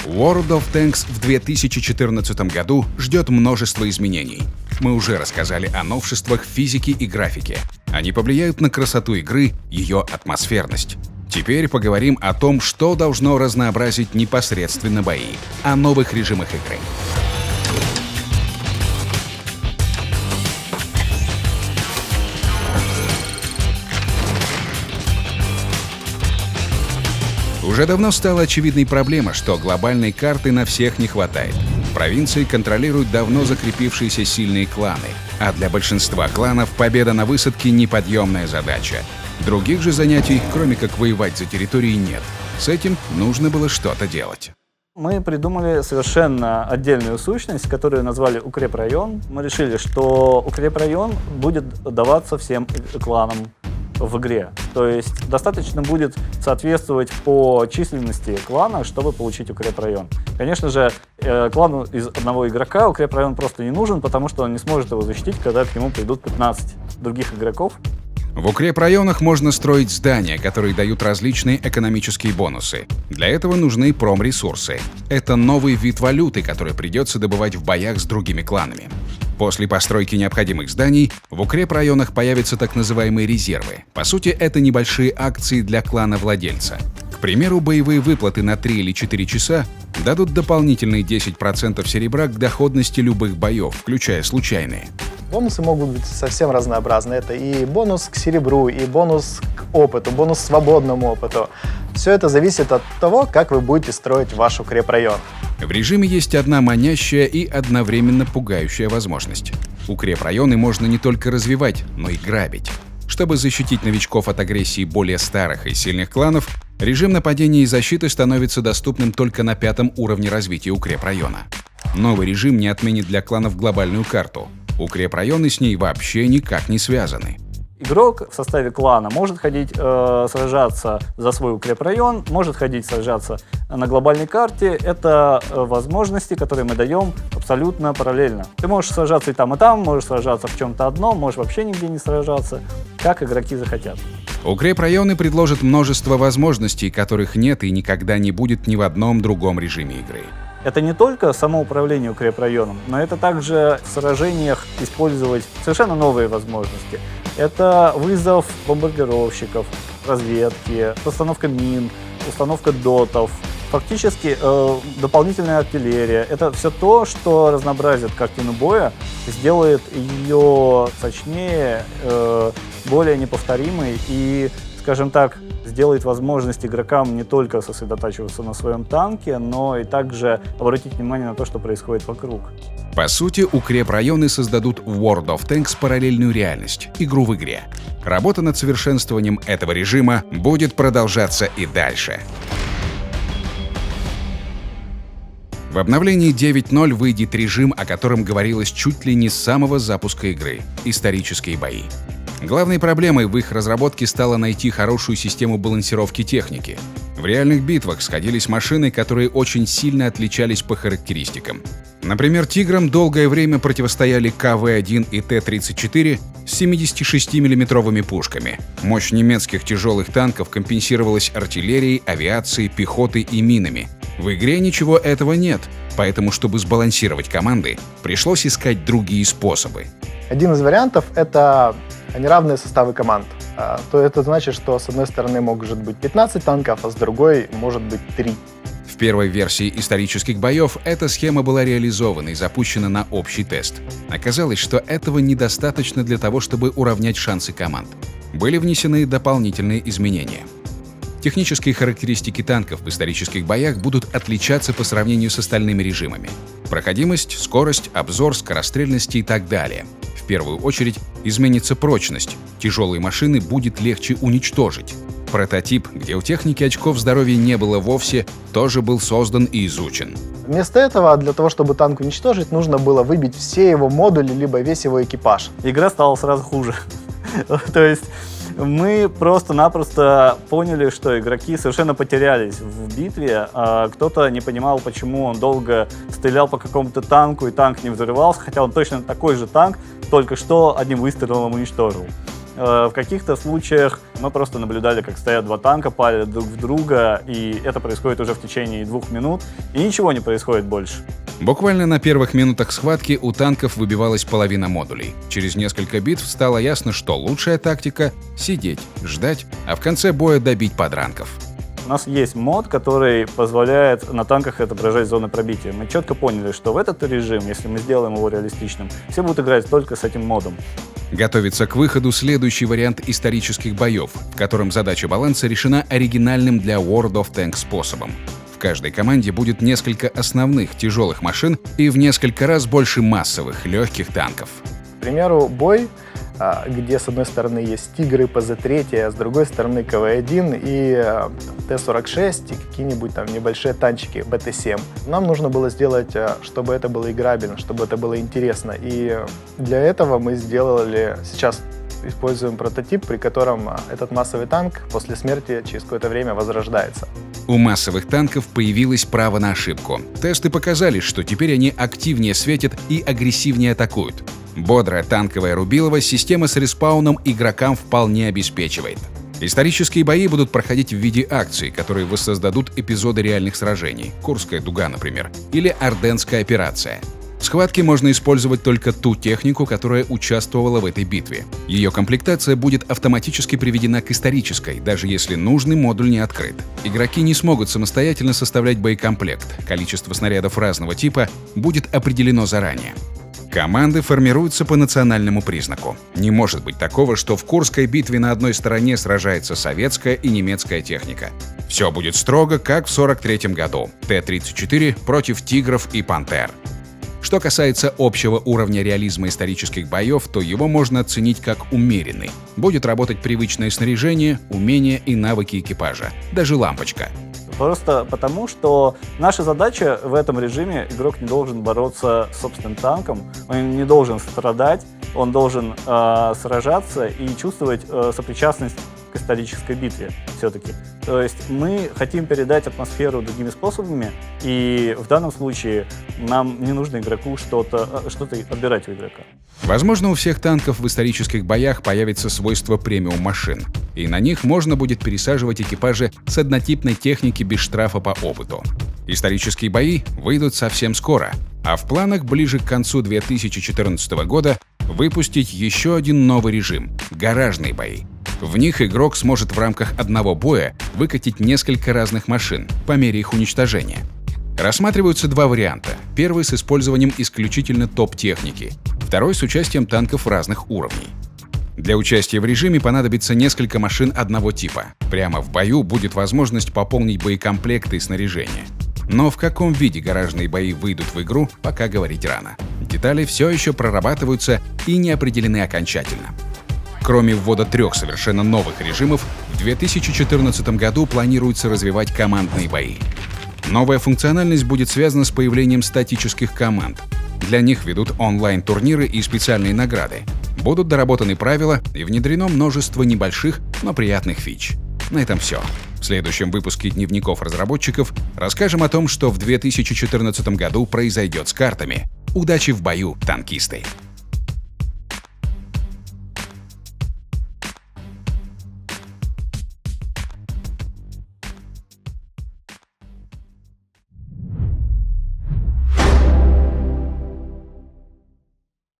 World of Tanks в 2014 году ждет множество изменений. Мы уже рассказали о новшествах физики и графики. Они повлияют на красоту игры, ее атмосферность. Теперь поговорим о том, что должно разнообразить непосредственно бои, о новых режимах игры. Уже давно стала очевидной проблема, что глобальной карты на всех не хватает. Провинции контролируют давно закрепившиеся сильные кланы, а для большинства кланов победа на высадке — неподъемная задача. Других же занятий, кроме как воевать за территорией, нет. С этим нужно было что-то делать. Мы придумали совершенно отдельную сущность, которую назвали укрепрайон. Мы решили, что укрепрайон будет даваться всем кланам в игре. То есть достаточно будет соответствовать по численности клана, чтобы получить укрепрайон. Конечно же, клану из одного игрока укрепрайон просто не нужен, потому что он не сможет его защитить, когда к нему придут 15 других игроков. В укрепрайонах можно строить здания, которые дают различные экономические бонусы. Для этого нужны промресурсы. Это новый вид валюты, который придется добывать в боях с другими кланами. После постройки необходимых зданий в укрепрайонах появятся так называемые резервы. По сути, это небольшие акции для клана-владельца. К примеру, боевые выплаты на 3 или 4 часа дадут дополнительные 10% серебра к доходности любых боев, включая случайные. Бонусы могут быть совсем разнообразны. Это и бонус к серебру, и бонус к опыту, бонус к свободному опыту. Все это зависит от того, как вы будете строить ваш укрепрайон. В режиме есть одна манящая и одновременно пугающая возможность. Укрепрайоны можно не только развивать, но и грабить. Чтобы защитить новичков от агрессии более старых и сильных кланов, режим нападения и защиты становится доступным только на 5-м уровне развития укрепрайона. Новый режим не отменит для кланов глобальную карту. Укрепрайоны с ней вообще никак не связаны. Игрок в составе клана может ходить сражаться за свой укрепрайон, может ходить сражаться на глобальной карте. Это возможности, которые мы даем абсолютно параллельно. Ты можешь сражаться и там, можешь сражаться в чем-то одном, можешь вообще нигде не сражаться, как игроки захотят. Укрепрайоны предложат множество возможностей, которых нет и никогда не будет ни в одном другом режиме игры. Это не только само управление укрепрайоном, но это также в сражениях использовать совершенно новые возможности. Это вызов бомбардировщиков, разведки, постановка мин, установка дотов, фактически дополнительная артиллерия. Это все то, что разнообразит картину боя, сделает ее сочнее, более неповторимой и, скажем так, сделает возможность игрокам не только сосредотачиваться на своем танке, но и также обратить внимание на то, что происходит вокруг. По сути, укрепрайоны создадут в World of Tanks параллельную реальность, игру в игре. Работа над совершенствованием этого режима будет продолжаться и дальше. В обновлении 9.0 выйдет режим, о котором говорилось чуть ли не с самого запуска игры — исторические бои. Главной проблемой в их разработке стало найти хорошую систему балансировки техники. В реальных битвах сходились машины, которые очень сильно отличались по характеристикам. Например, «Тиграм» долгое время противостояли КВ-1 и Т-34 с 76 миллиметровыми пушками. Мощь немецких тяжелых танков компенсировалась артиллерией, авиацией, пехотой и минами. В игре ничего этого нет, поэтому, чтобы сбалансировать команды, пришлось искать другие способы. Один из вариантов — это неравные составы команд. То это значит, что с одной стороны может быть 15 танков, а с другой может быть 3. В первой версии исторических боев эта схема была реализована и запущена на общий тест. Оказалось, что этого недостаточно для того, чтобы уравнять шансы команд. Были внесены дополнительные изменения. Технические характеристики танков в исторических боях будут отличаться по сравнению с остальными режимами. Проходимость, скорость, обзор, скорострельность и так далее. В первую очередь изменится прочность. Тяжелые машины будет легче уничтожить. Прототип, где у техники очков здоровья не было вовсе, тоже был создан и изучен. Вместо этого, для того, чтобы танк уничтожить, нужно было выбить все его модули, либо весь его экипаж. Игра стала сразу хуже. То есть мы просто-напросто поняли, что игроки совершенно потерялись в битве. Кто-то не понимал, почему он долго стрелял по какому-то танку, и танк не взрывался, хотя он точно такой же танк, только что одним выстрелом уничтожил. В каких-то случаях мы просто наблюдали, как стоят два танка, палят друг в друга, и это происходит уже в течение 2 минут, и ничего не происходит больше. Буквально на первых минутах схватки у танков выбивалась половина модулей. Через несколько битв стало ясно, что лучшая тактика — сидеть, ждать, а в конце боя добить подранков. У нас есть мод, который позволяет на танках отображать зоны пробития. Мы четко поняли, что в этот режим, если мы сделаем его реалистичным, все будут играть только с этим модом. Готовится к выходу следующий вариант исторических боев, в котором задача баланса решена оригинальным для World of Tanks способом. В каждой команде будет несколько основных тяжелых машин и в несколько раз больше массовых легких танков. К примеру, бой, где с одной стороны есть Тигры ПЗ-3, а с другой стороны КВ-1 и Т-46 и какие-нибудь там небольшие танчики БТ-7. Нам нужно было сделать, чтобы это было играбельно, чтобы это было интересно. И для этого мы сейчас используем прототип, при котором этот массовый танк после смерти через какое-то время возрождается. У массовых танков появилось право на ошибку. Тесты показали, что теперь они активнее светят и агрессивнее атакуют. Бодрая танковая рубилова система с респауном игрокам вполне обеспечивает. Исторические бои будут проходить в виде акций, которые воссоздадут эпизоды реальных сражений, Курская дуга, например, или Орденская операция. В схватке можно использовать только ту технику, которая участвовала в этой битве. Ее комплектация будет автоматически приведена к исторической, даже если нужный модуль не открыт. Игроки не смогут самостоятельно составлять боекомплект. Количество снарядов разного типа будет определено заранее. Команды формируются по национальному признаку. Не может быть такого, что в Курской битве на одной стороне сражается советская и немецкая техника. Все будет строго, как в 1943 году. Т-34 против Тигров и Пантер. Что касается общего уровня реализма исторических боев, то его можно оценить как умеренный. Будет работать привычное снаряжение, умения и навыки экипажа. Даже лампочка. Просто потому, что наша задача в этом режиме — игрок не должен бороться с собственным танком, он не должен страдать, он должен сражаться и чувствовать сопричастность к исторической битве все-таки. То есть мы хотим передать атмосферу другими способами, и в данном случае нам не нужно игроку что-то отбирать у игрока. Возможно, у всех танков в исторических боях появится свойство премиум машин, и на них можно будет пересаживать экипажи с однотипной техники без штрафа по опыту. Исторические бои выйдут совсем скоро, а в планах ближе к концу 2014 года выпустить еще один новый режим — гаражные бои. В них игрок сможет в рамках одного боя выкатить несколько разных машин по мере их уничтожения. Рассматриваются два варианта. Первый с использованием исключительно топ-техники, второй с участием танков разных уровней. Для участия в режиме понадобится несколько машин одного типа. Прямо в бою будет возможность пополнить боекомплекты и снаряжение. Но в каком виде гаражные бои выйдут в игру, пока говорить рано. Детали все еще прорабатываются и не определены окончательно. Кроме ввода 3 совершенно новых режимов, в 2014 году планируется развивать командные бои. Новая функциональность будет связана с появлением статических команд. Для них ведут онлайн-турниры и специальные награды. Будут доработаны правила и внедрено множество небольших, но приятных фич. На этом все. В следующем выпуске дневников разработчиков расскажем о том, что в 2014 году произойдет с картами. Удачи в бою, танкисты!